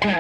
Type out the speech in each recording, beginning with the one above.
No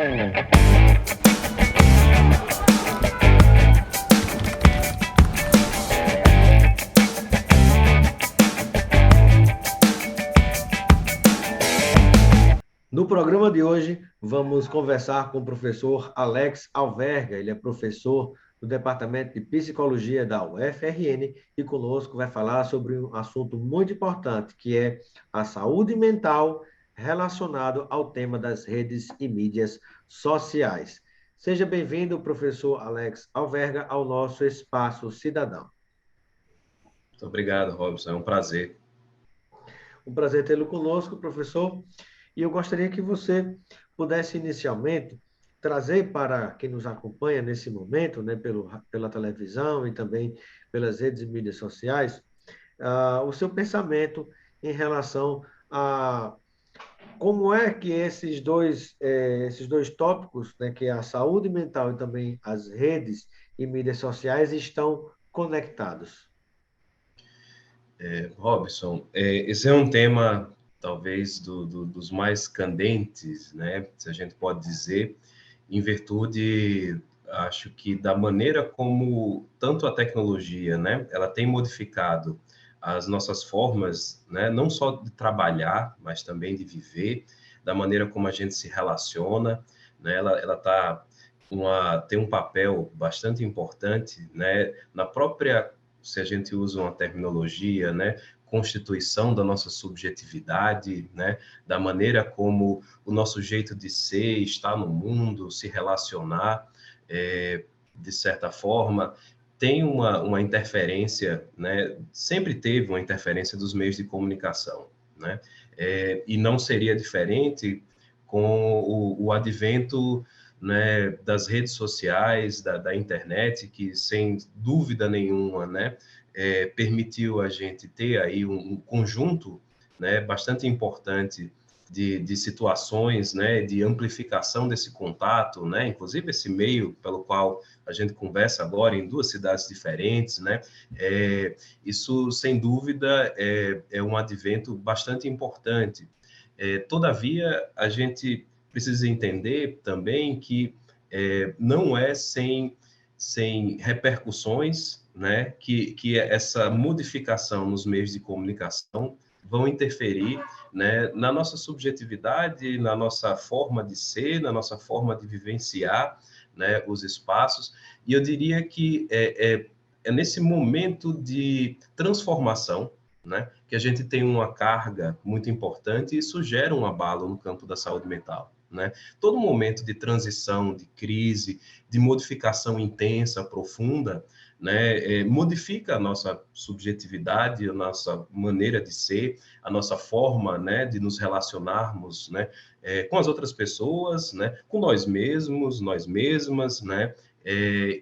programa de hoje, vamos conversar com o professor Alex Alverga. Ele é professor do Departamento de Psicologia da UFRN e conosco vai falar sobre um assunto muito importante, que é a saúde mental relacionado ao tema das redes e mídias sociais. Seja bem-vindo, professor Alex Alverga, ao nosso Espaço Cidadão. Muito obrigado, Robson. É um prazer. Um prazer tê-lo conosco, professor. E eu gostaria que você pudesse inicialmente trazer para quem nos acompanha nesse momento, né, pela televisão e também pelas redes e mídias sociais, o seu pensamento em relação a como é que esses dois tópicos, né, que é a saúde mental e também as redes e mídias sociais, estão conectados. Robson, esse é um tema, talvez, dos mais candentes, né? Se a gente pode dizer, em virtude, acho que da maneira como tanto a tecnologia, né, ela tem modificado as nossas formas, né, não só de trabalhar, mas também de viver, da maneira como a gente se relaciona, né? Tem um papel bastante importante, né, na própria, se a gente usa uma terminologia, né, constituição da nossa subjetividade, né, da maneira como o nosso jeito de ser, estar no mundo, se relacionar, de certa forma, tem uma interferência, né, sempre teve uma interferência dos meios de comunicação, né, e não seria diferente com o advento, né, das redes sociais, da internet, que sem dúvida nenhuma, né, permitiu a gente ter aí um conjunto, né, bastante importante de situações, né, de amplificação desse contato, né, inclusive esse meio pelo qual a gente conversa agora em duas cidades diferentes, né, isso sem dúvida é um advento bastante importante. Todavia, a gente precisa entender também que não é sem repercussões, né, que essa modificação nos meios de comunicação vão interferir, né, na nossa subjetividade, na nossa forma de ser, na nossa forma de vivenciar, né, os espaços. E eu diria que é nesse momento de transformação, né, que a gente tem uma carga muito importante e isso gera um abalo no campo da saúde mental, né? Todo momento de transição, de crise, de modificação intensa, profunda, né, modifica a nossa subjetividade, a nossa maneira de ser, a nossa forma, né, de nos relacionarmos, né, com as outras pessoas, né, com nós mesmos, nós mesmas, né?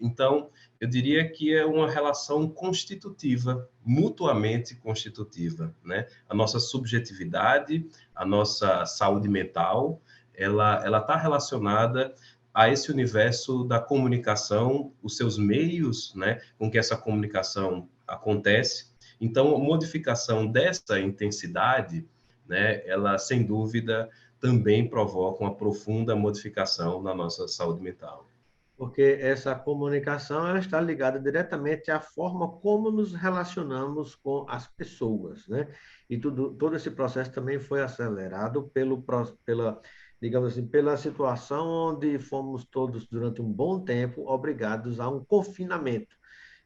Então, eu diria que é uma relação constitutiva, mutuamente constitutiva, né? A nossa subjetividade, a nossa saúde mental, ela está relacionada a esse universo da comunicação, os seus meios, né, com que essa comunicação acontece. Então, a modificação dessa intensidade, né, ela, sem dúvida, também provoca uma profunda modificação na nossa saúde mental. Porque essa comunicação ela está ligada diretamente à forma como nos relacionamos com as pessoas, né? E todo esse processo também foi acelerado digamos assim, pela situação onde fomos todos, durante um bom tempo, obrigados a um confinamento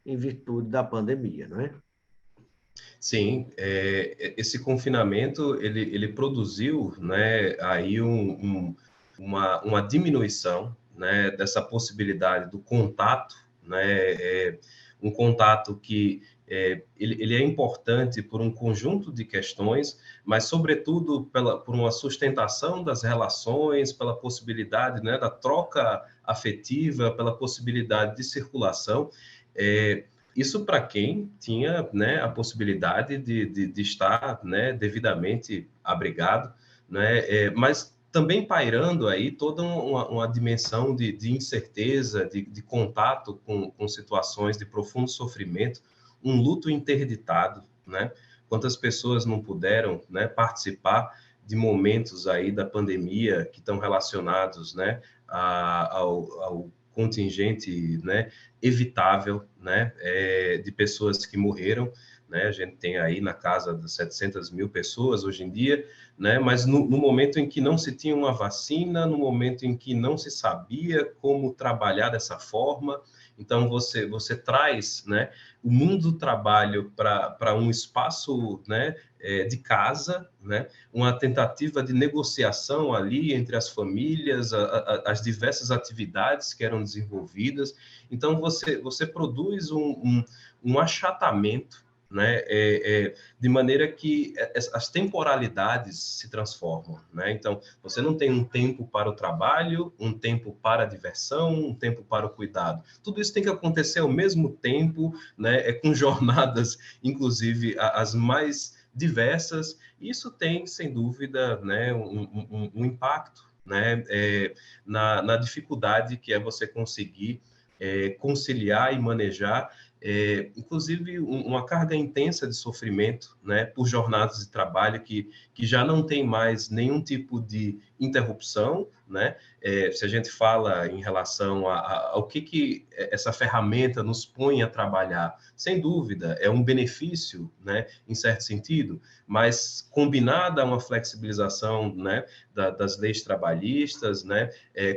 em virtude da pandemia, não é? Sim, esse confinamento ele produziu, né, aí uma diminuição, né, dessa possibilidade do contato, né, um contato que ele é importante por um conjunto de questões, mas sobretudo por uma sustentação das relações, pela possibilidade, né, da troca afetiva, pela possibilidade de circulação. Isso para quem tinha, né, a possibilidade de estar, né, devidamente abrigado, né, mas também pairando aí toda uma dimensão de incerteza, de contato com situações de profundo sofrimento, um luto interditado, né? Quantas pessoas não puderam, né, participar de momentos aí da pandemia que estão relacionados, né, ao contingente, né, evitável, né, de pessoas que morreram, né? A gente tem aí na casa das 700 mil pessoas hoje em dia, né? Mas no momento em que não se tinha uma vacina, no momento em que não se sabia como trabalhar dessa forma, então você traz, né, o mundo do trabalho para um espaço, né, de casa, né, uma tentativa de negociação ali entre as famílias, as diversas atividades que eram desenvolvidas. Então você produz um achatamento, né, de maneira que as temporalidades se transformam, né? Então, você não tem um tempo para o trabalho, um tempo para a diversão, um tempo para o cuidado. Tudo isso tem que acontecer ao mesmo tempo, né? Com jornadas, inclusive, as mais diversas. Isso tem, sem dúvida, né, um impacto, né, na dificuldade que é você conseguir conciliar e manejar inclusive uma carga intensa de sofrimento, né, por jornadas de trabalho que já não tem mais nenhum tipo de interrupção, né? Se a gente fala em relação ao que essa ferramenta nos põe a trabalhar, sem dúvida, é um benefício, né, em certo sentido, mas combinada a uma flexibilização, né, das leis trabalhistas, né,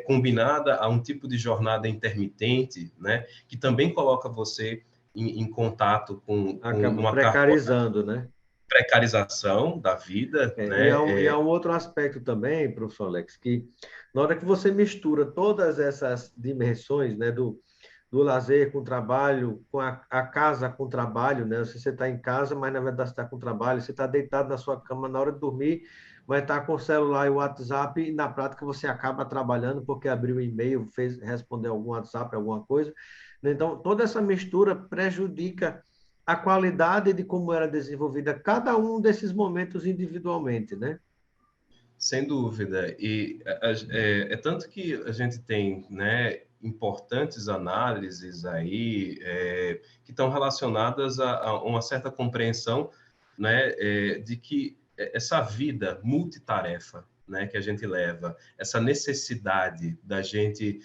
combinada a um tipo de jornada intermitente, né, que também coloca você em contato com Acaba uma precarizando, né? precarização da vida, E há né? um outro aspecto também, professor Alex, que na hora que você mistura todas essas dimensões, né, do lazer com o trabalho, com a casa com o trabalho, né? Você está em casa, mas na verdade você está com trabalho, você está deitado na sua cama na hora de dormir, mas está com o celular e o WhatsApp, e na prática você acaba trabalhando porque abriu o e-mail, fez responder algum WhatsApp, alguma coisa. Então, toda essa mistura prejudica a qualidade de como era desenvolvida cada um desses momentos individualmente, né? Sem dúvida. E tanto que a gente tem, né, importantes análises aí que estão relacionadas a uma certa compreensão, né, de que essa vida multitarefa, né, que a gente leva, essa necessidade da gente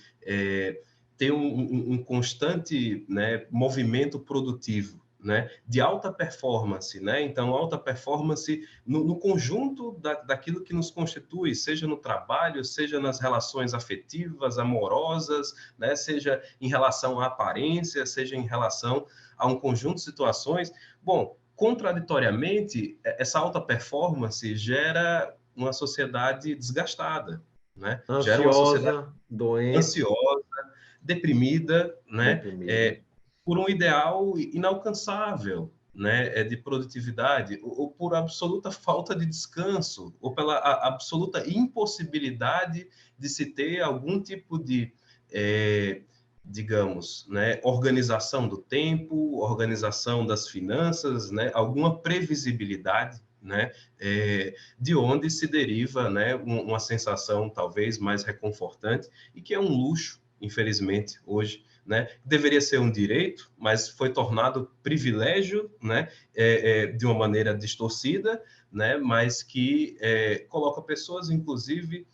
ter um constante, né, movimento produtivo, né, de alta performance, né? Então, alta performance no conjunto daquilo que nos constitui, seja no trabalho, seja nas relações afetivas, amorosas, né? Seja em relação à aparência, seja em relação a um conjunto de situações. Bom, contraditoriamente, essa alta performance gera uma sociedade desgastada, né? Gera uma sociedade Ansiosa, doente, ansiosa, deprimida, né? deprimida. Por um ideal inalcançável, né? De produtividade, ou por absoluta falta de descanso, ou pela absoluta impossibilidade de se ter algum tipo de, digamos, né, organização do tempo, organização das finanças, né, alguma previsibilidade, né, de onde se deriva, né, uma sensação talvez mais reconfortante e que é um luxo, infelizmente, hoje, né, deveria ser um direito, mas foi tornado privilégio, né, de uma maneira distorcida, né, mas que coloca pessoas, inclusive,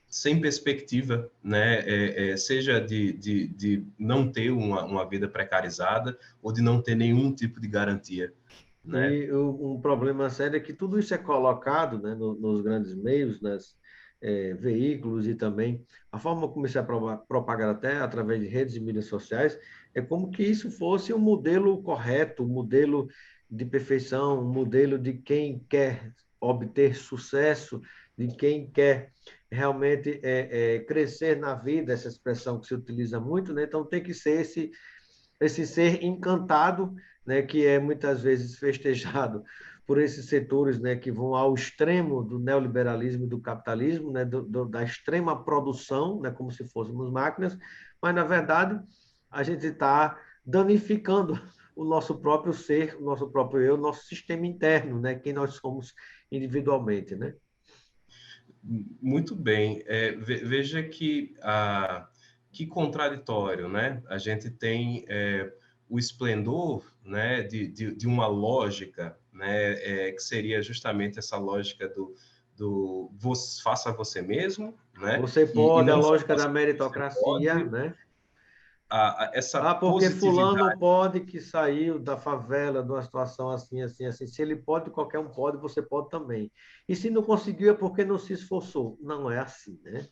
sem perspectiva, né, seja de não ter uma vida precarizada ou de não ter nenhum tipo de garantia, né? E um problema sério é que tudo isso é colocado, né, nos grandes meios, veículos e também a forma como isso é propagado até através de redes e mídias sociais, é como que isso fosse um modelo correto, um modelo de perfeição, um modelo de quem quer obter sucesso, de quem quer realmente crescer na vida, essa expressão que se utiliza muito, né? Então tem que ser esse ser encantado, né, que é muitas vezes festejado por esses setores, né, que vão ao extremo do neoliberalismo e do capitalismo, né, da extrema produção, né, como se fôssemos máquinas, mas na verdade a gente está danificando o nosso próprio ser, o nosso próprio eu, o nosso sistema interno, né, quem nós somos individualmente, né? Muito bem. Veja que contraditório, né? A gente tem o esplendor, né, de uma lógica, né, que seria justamente essa lógica faça você mesmo, né? Você E pode, a não só lógica da faça você meritocracia, pode, né? essa Ah, porque fulano positividade. pode que saiu da favela, de uma situação assim, assim, assim. Se ele pode, qualquer um pode, você pode também. E se não conseguiu, é porque não se esforçou. Não é assim, né?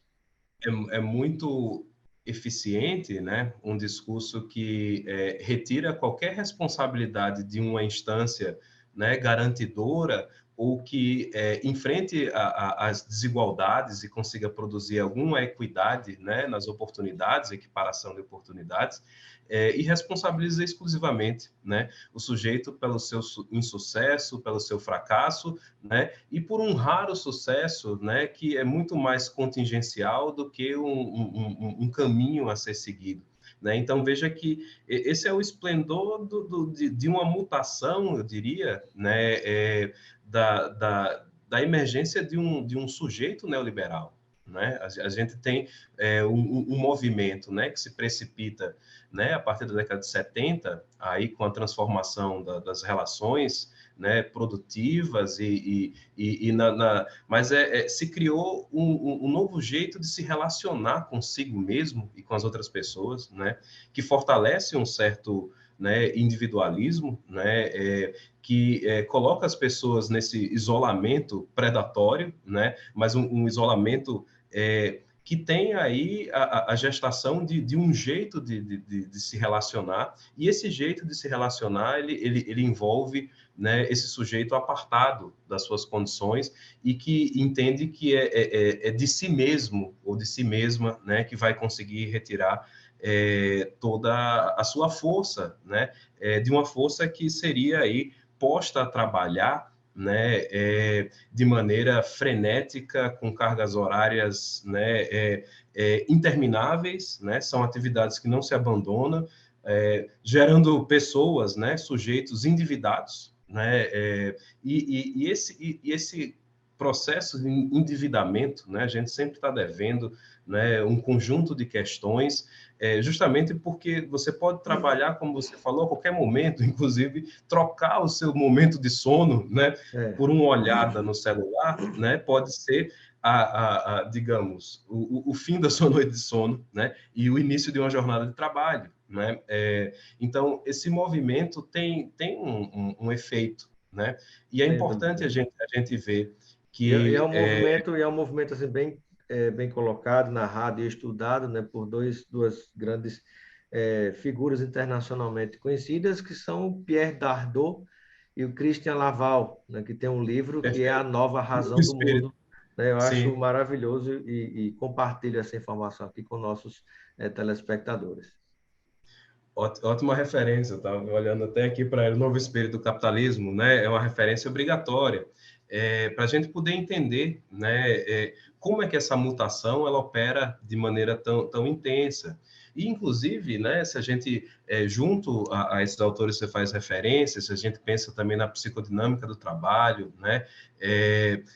É muito eficiente, né? Um discurso que retira qualquer responsabilidade de uma instância, né, garantidora ou que enfrente as desigualdades e consiga produzir alguma equidade, né, nas oportunidades, equiparação de oportunidades, e responsabiliza exclusivamente, né, o sujeito pelo seu insucesso, pelo seu fracasso, né, e por um raro sucesso, né, que é muito mais contingencial do que um caminho a ser seguido. Né? Então, veja que esse é o esplendor de uma mutação, eu diria, né, da emergência de um sujeito neoliberal. Né? A gente tem um movimento, né, que se precipita, né, a partir da década de 70, aí com a transformação das relações, né, produtivas mas se criou um novo jeito de se relacionar consigo mesmo e com as outras pessoas, né, que fortalece um certo, né, individualismo, né, que coloca as pessoas nesse isolamento predatório, né, mas um isolamento que tem aí a gestação de um jeito de se relacionar, e esse jeito de se relacionar, ele envolve, né, esse sujeito apartado das suas condições e que entende que é de si mesmo ou de si mesma, né, que vai conseguir retirar toda a sua força, né, de uma força que seria aí posta a trabalhar, né, de maneira frenética, com cargas horárias, né, intermináveis, né, são atividades que não se abandonam, gerando pessoas, né, sujeitos endividados, né, esse processo de endividamento, né, a gente sempre está devendo, né, um conjunto de questões, justamente porque você pode trabalhar, como você falou, a qualquer momento, inclusive trocar o seu momento de sono, né, É, por uma olhada no celular, né, pode ser digamos, o fim da sua noite de sono, né, e o início de uma jornada de trabalho, né? Então, esse movimento tem um efeito, né? E é sem importante dúvida. a gente ver E que é um movimento assim, bem, bem colocado, narrado e estudado, né, por duas grandes figuras internacionalmente conhecidas, que são o Pierre Dardot e o Christian Laval, né, que tem um livro que é A perfeito, Nova o Razão do espírito, Mundo. Né? Eu acho sim, maravilhoso e compartilho essa informação aqui com nossos telespectadores. ótima referência, tá? Olhando até aqui para o Novo Espírito do Capitalismo, né? É uma referência obrigatória para a gente poder entender, né? Como é que essa mutação ela opera de maneira tão intensa. E, inclusive, né? Se a gente, junto a esses autores que você faz referência, se a gente pensa também na psicodinâmica do trabalho, né?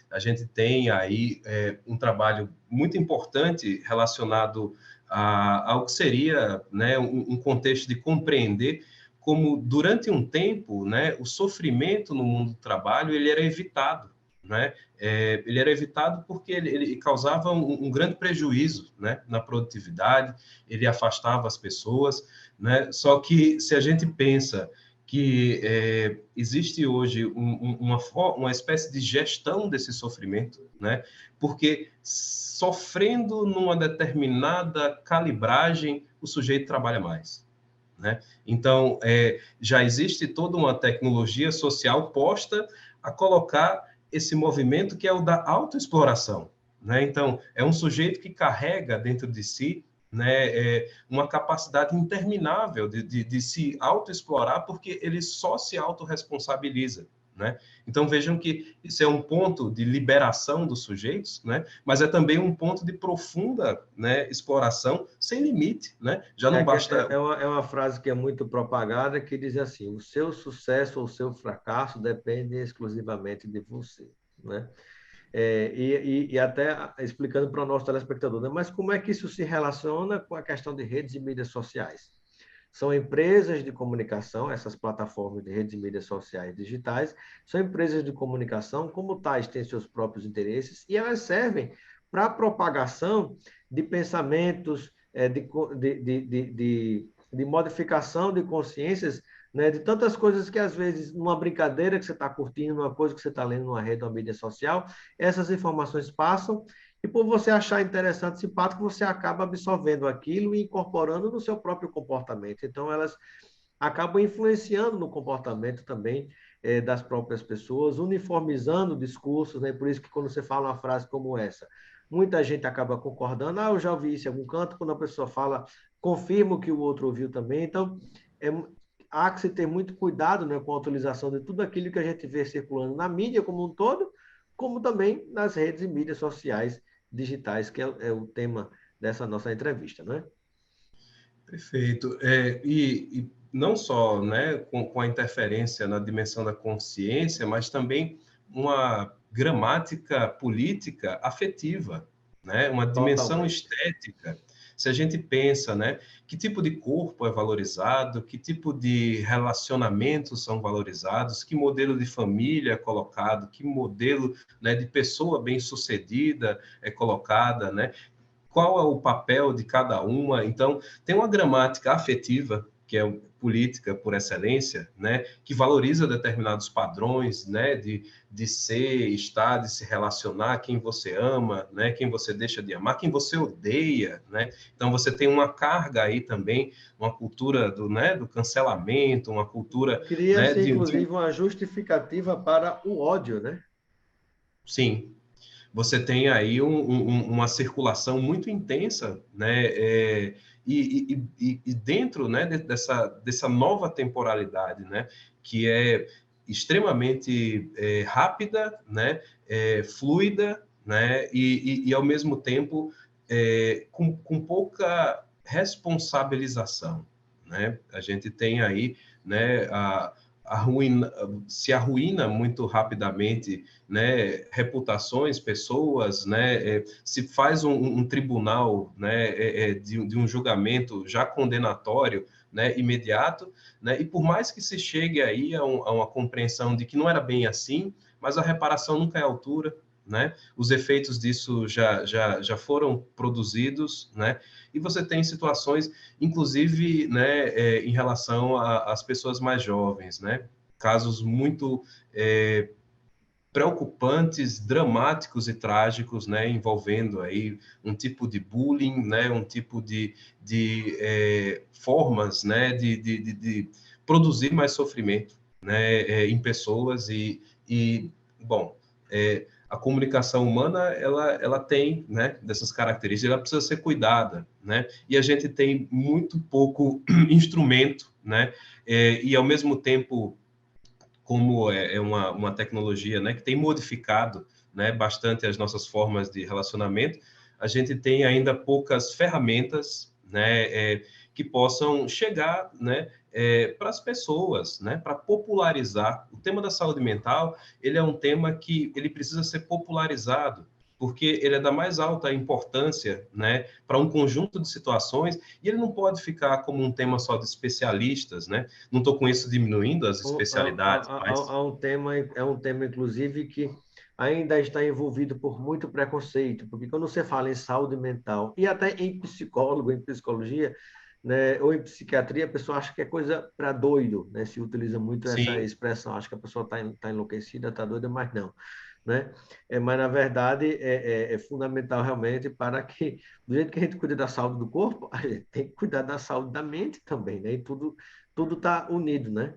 A gente tem aí um trabalho muito importante relacionado ao que seria, né, um contexto de compreender como, durante um tempo, né, o sofrimento no mundo do trabalho ele era evitado. Né? Ele era evitado porque ele causava um grande prejuízo, né, na produtividade, ele afastava as pessoas. Né? Só que, se a gente pensa que existe hoje uma espécie de gestão desse sofrimento, né? Porque sofrendo numa determinada calibragem, o sujeito trabalha mais. Né? Então, já existe toda uma tecnologia social posta a colocar esse movimento que é o da autoexploração. Né? Então, é um sujeito que carrega dentro de si, né, uma capacidade interminável de se autoexplorar, porque ele só se autorresponsabiliza. Né? Então, vejam que isso é um ponto de liberação dos sujeitos, né? Mas é também um ponto de profunda, né, exploração sem limite. Né? Já não basta. É uma frase que é muito propagada, que diz assim: o seu sucesso ou o seu fracasso depende exclusivamente de você. Né? E até explicando para o nosso telespectador, né? Mas como é que isso se relaciona com a questão de redes e mídias sociais? São empresas de comunicação, essas plataformas de redes de mídias sociais digitais, são empresas de comunicação, como tais, têm seus próprios interesses, e elas servem para a propagação de pensamentos, de modificação de consciências, né, de tantas coisas que, às vezes, numa brincadeira que você está curtindo, numa coisa que você está lendo numa rede ou mídia social, essas informações passam e por você achar interessante, simpático, você acaba absorvendo aquilo e incorporando no seu próprio comportamento. Então, elas acabam influenciando no comportamento também das próprias pessoas, uniformizando discursos, né? Por isso que quando você fala uma frase como essa, muita gente acaba concordando, eu já ouvi isso em algum canto, quando a pessoa fala, confirma o que o outro ouviu também. Então, é, há que se ter muito cuidado, né, com a utilização de tudo aquilo que a gente vê circulando na mídia como um todo, como também nas redes e mídias sociais digitais, que é o tema dessa nossa entrevista, né? Perfeito. E não só, né, com a interferência na dimensão da consciência, mas também uma gramática política afetiva, né, uma dimensão Totalmente. estética. Se a gente pensa, né, que tipo de corpo é valorizado, que tipo de relacionamentos são valorizados, que modelo de família é colocado, que modelo, né, de pessoa bem-sucedida é colocada, né? Qual é o papel de cada uma. Então, tem uma gramática afetiva, que é política por excelência, né, que valoriza determinados padrões, né, de ser, estar, de se relacionar, quem você ama, né, quem você deixa de amar, quem você odeia, né. Então, você tem uma carga aí também, uma cultura do, né, do cancelamento, uma cultura, né, Cria-se, inclusive, uma justificativa para o ódio, né? sim, você tem aí uma circulação muito intensa, né? E dentro, né, dessa nova temporalidade, né, que é extremamente rápida, né, fluida, né, e ao mesmo tempo com pouca responsabilização, né? A gente tem aí, né, ruína, se arruína muito rapidamente, né, reputações, pessoas, né, se faz um tribunal, né, de um julgamento já condenatório, né, imediato, né, e por mais que se chegue aí a uma compreensão de que não era bem assim, mas a reparação nunca é à altura, né, os efeitos disso já foram produzidos, né, e você tem situações, inclusive, né, em relação às pessoas mais jovens, né, casos muito preocupantes, dramáticos e trágicos, né, envolvendo aí um tipo de bullying, né, um tipo de formas, né, de produzir mais sofrimento, né, em pessoas e bom, a comunicação humana ela tem, né, dessas características, ela precisa ser cuidada, né, e a gente tem muito pouco instrumento, né, e ao mesmo tempo como é uma tecnologia, né, que tem modificado, né, bastante as nossas formas de relacionamento, a gente tem ainda poucas ferramentas, né, que possam chegar, né, para as pessoas, né, para popularizar. O tema da saúde mental, ele é um tema que ele precisa ser popularizado, porque ele é da mais alta importância, né, para um conjunto de situações, e ele não pode ficar como um tema só de especialistas, né? Não estou com isso diminuindo as especialidades, mas É um tema, inclusive, que ainda está envolvido por muito preconceito, porque quando você fala em saúde mental, e até em psicólogo, em psicologia, né, ou em psiquiatria, a pessoa acha que é coisa para doido, né? Se utiliza muito essa sim, expressão, acha que a pessoa está enlouquecida, está doida, mas não, né? Mas, na verdade, é fundamental realmente para que, do jeito que a gente cuida da saúde do corpo, a gente tem que cuidar da saúde da mente também, né? E tudo está unido, né?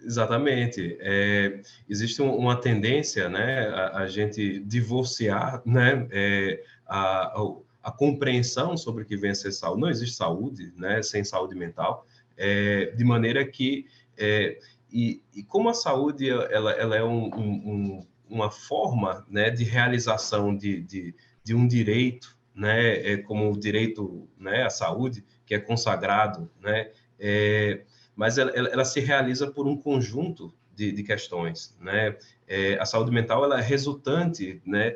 exatamente. Existe uma tendência, né, a gente divorciar, né, a compreensão sobre o que vem a ser saúde. Não existe saúde, né, sem saúde mental, de maneira que e como a saúde ela é uma forma, né, de realização de um direito, né, como o direito, né, à saúde que é consagrado, né, mas ela se realiza por um conjunto de questões, né? A saúde mental ela é resultante, né,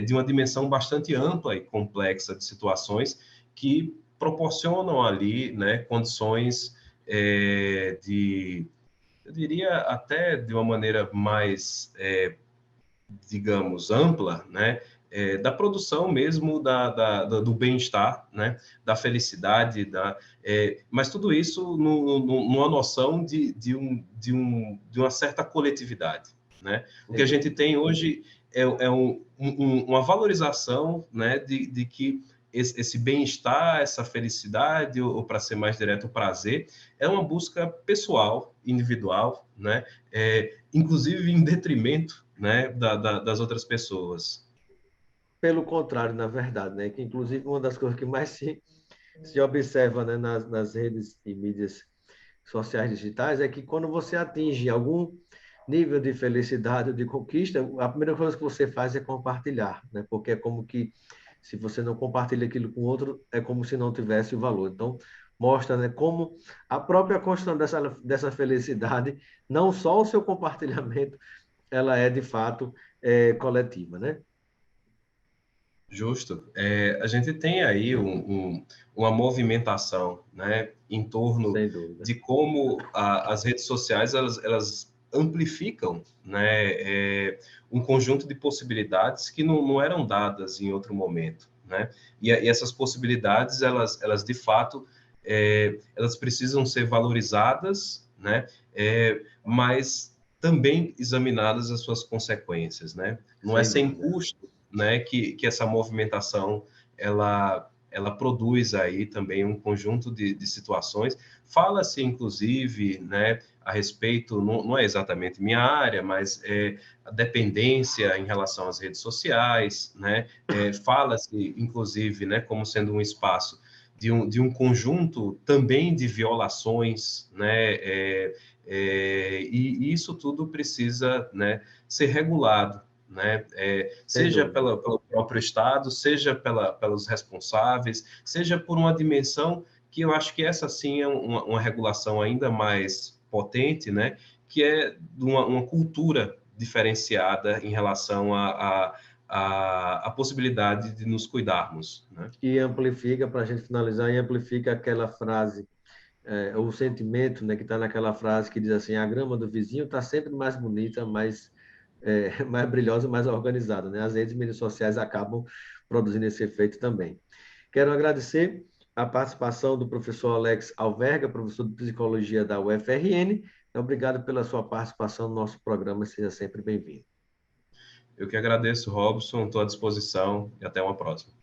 de uma dimensão bastante ampla e complexa de situações que proporcionam ali, né, condições eu diria até de uma maneira mais, digamos, ampla, né, da produção mesmo do bem-estar, né, da felicidade, mas tudo isso numa noção de uma certa coletividade, né? O que a gente tem hoje é uma valorização, né, de que esse bem-estar, essa felicidade, ou para ser mais direto, o prazer, é uma busca pessoal, individual, né? Inclusive em detrimento, né, das outras pessoas. Pelo contrário, na verdade, né? Que inclusive uma das coisas que mais se observa, né, nas redes e mídias sociais digitais é que quando você atinge algum nível de felicidade ou de conquista, a primeira coisa que você faz é compartilhar, né? Porque é como que se você não compartilha aquilo com outro, é como se não tivesse o valor. Então, mostra, né, como a própria construção dessa felicidade, não só o seu compartilhamento, ela é de fato coletiva, né? Justo. A gente tem aí uma movimentação, né, em torno Sem dúvida. de como as redes sociais elas amplificam, né, um conjunto de possibilidades que não eram dadas em outro momento, né? E essas possibilidades elas de fato elas precisam ser valorizadas, né? Mas também examinadas as suas consequências, né? Não é Sem sem dúvida. custo, né, que essa movimentação ela produz aí também um conjunto de situações. Fala-se, inclusive, né, a respeito, não é exatamente minha área, mas a dependência em relação às redes sociais, né? Fala-se, inclusive, né, como sendo um espaço de um conjunto também de violações, né? E isso tudo precisa, né, ser regulado, né? Sem Seja dúvida. pelo próprio Estado, seja pelos responsáveis, seja por uma dimensão que eu acho que essa sim é uma regulação ainda mais potente, né? Que é uma cultura diferenciada em relação à possibilidade de nos cuidarmos, né? E amplifica, para a gente finalizar, e amplifica aquela frase, o sentimento, né, que está naquela frase que diz assim: a grama do vizinho está sempre mais bonita, mais brilhosa, mais organizada, né? As redes e mídias sociais acabam produzindo esse efeito também. Quero agradecer a participação do professor Alex Alverga, professor de psicologia da UFRN. Obrigado pela sua participação no nosso programa, seja sempre bem-vindo. Eu que agradeço, Robson, estou à disposição e até uma próxima.